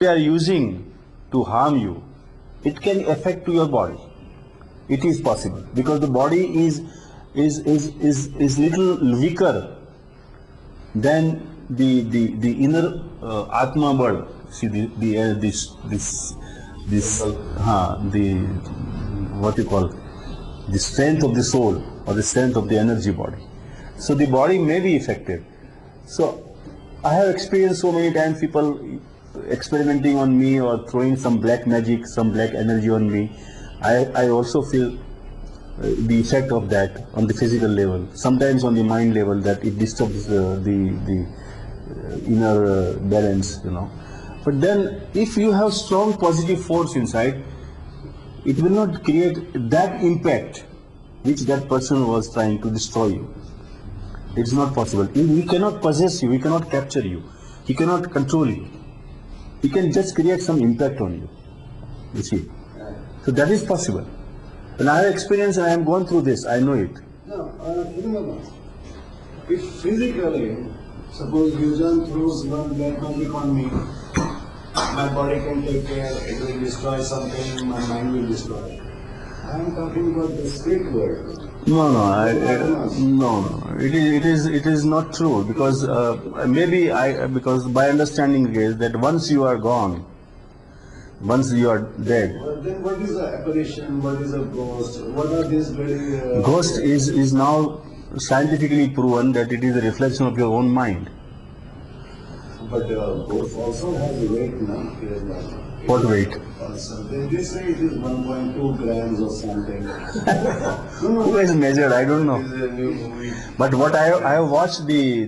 they are using to harm you, it can affect to your body. It is possible because the body is little weaker than the inner Atma bad. See the what you call the strength of the soul or the strength of the energy body. So the body may be affected. So I have experienced so many times people experimenting on me or throwing some black magic, some black energy on me. I also feel the effect of that on the physical level, sometimes on the mind level, that it disturbs the inner balance, you know. But then if you have strong positive force inside, it will not create that impact which that person was trying to destroy you. It's not possible. He cannot possess you, he cannot capture you, he cannot control you. He can just create some impact on you. You see. So that is possible. And I have experience and I am going through this, I know it. No, if physically, suppose Yujan throws one black magic on me, my body can take care, it will destroy something, my mind will destroy. I am talking about the spirit world. No. It is not true because because my understanding is that once you are gone, once you are dead. But then what is the apparition? What is a ghost? What are these very... Ghost is now scientifically proven that it is a reflection of your own mind. But ghost also has weight now. What weight? So they say it is 1.2 grams or something. Who has measured? I don't know. But what I have watched the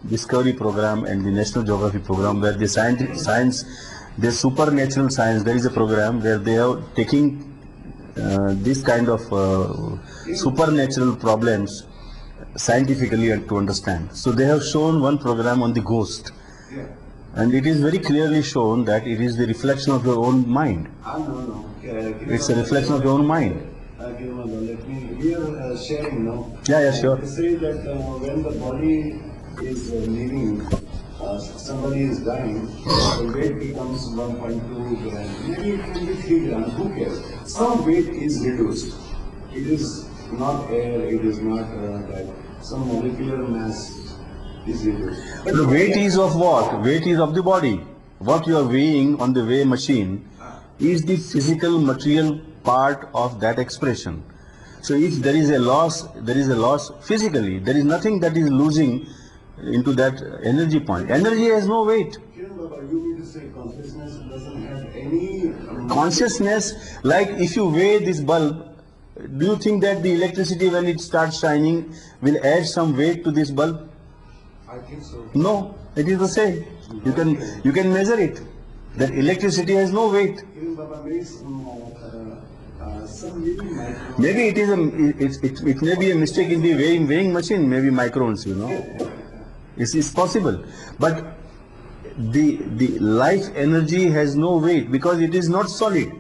Discovery program and the National Geography program where the science, the supernatural science, there is a program where they are taking this kind of supernatural problems scientifically and to understand. So they have shown one program on the ghost. Yeah. And it is very clearly shown that it is the reflection of your own mind. No. It's a reflection of your own mind. Let me, we are sharing now. Yeah, sure. They say that when the body is leaving, somebody is dying, the weight becomes 1.2 grams. Maybe it can be 3 grams, who cares? Some weight is reduced. It is not air, it is not that. Some molecular mass is reduced. But the weight is of what? Weight is of the body. What you are weighing on the weigh machine is the physical material part of that expression. So if there is a loss physically. There is nothing that is losing into that energy point. Energy has no weight. Kiran Baba, you mean to say consciousness doesn't have any... Consciousness, like if you weigh this bulb, do you think that the electricity when it starts shining will add some weight to this bulb? I think so. No, it is the same. You can measure it. That electricity has no weight. Kiran Baba, maybe some micro... Maybe it may be a mistake in the weighing machine, maybe microns, you know. It's possible. But the life energy has no weight because it is not solid.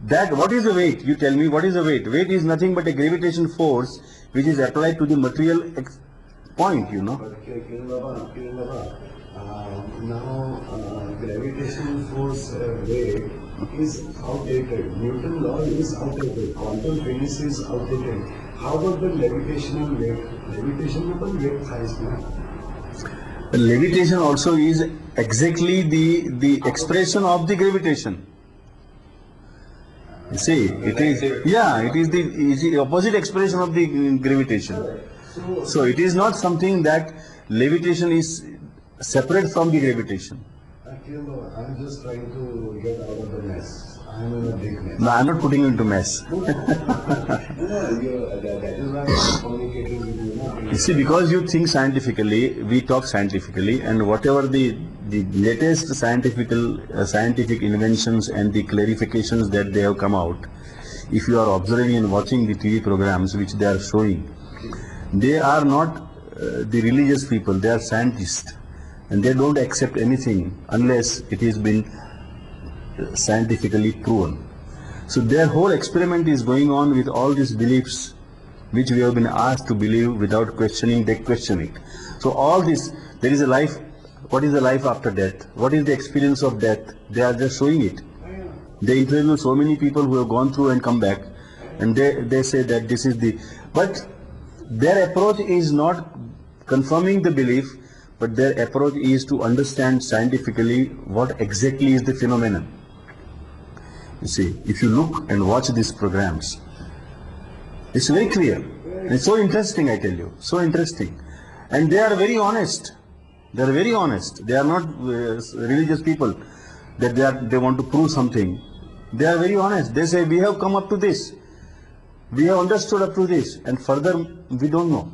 That what is the weight? You tell me what is the weight? Weight is nothing but a gravitation force which is applied to the material point, you know. But Kiran Baba, now gravitational force weight is outdated. Newton law is outdated. Quantum physics is outdated. How about the levitational weight? Levitation weight size now. Levitation also is exactly the expression of the gravitation. See, it is the opposite expression of the gravitation. So it is not something that levitation is separate from the gravitation. I'm just trying to get out of the mess. I'm in a big mess. No, I'm not putting you into mess. That is why I'm communicating with you. You see, because you think scientifically, we talk scientifically, and whatever the latest scientific inventions and the clarifications that they have come out, if you are observing and watching the TV programs which they are showing, they are not the religious people, they are scientists, and they don't accept anything unless it has been scientifically proven. So their whole experiment is going on with all these beliefs which we have been asked to believe without questioning, they question it. So all this, there is a life what is the life after death, what is the experience of death. They are just showing it. They interview so many people who have gone through and come back, and they say that this is the, but their approach is not confirming the belief, but their approach is to understand scientifically what exactly is the phenomenon. You see, if you look and watch these programs, it's very clear. It's so interesting, I tell you, so interesting. And they are very honest. They are very honest. They are not religious people that they want to prove something. They are very honest. They say, we have come up to this. We have understood up to this, and further we don't know.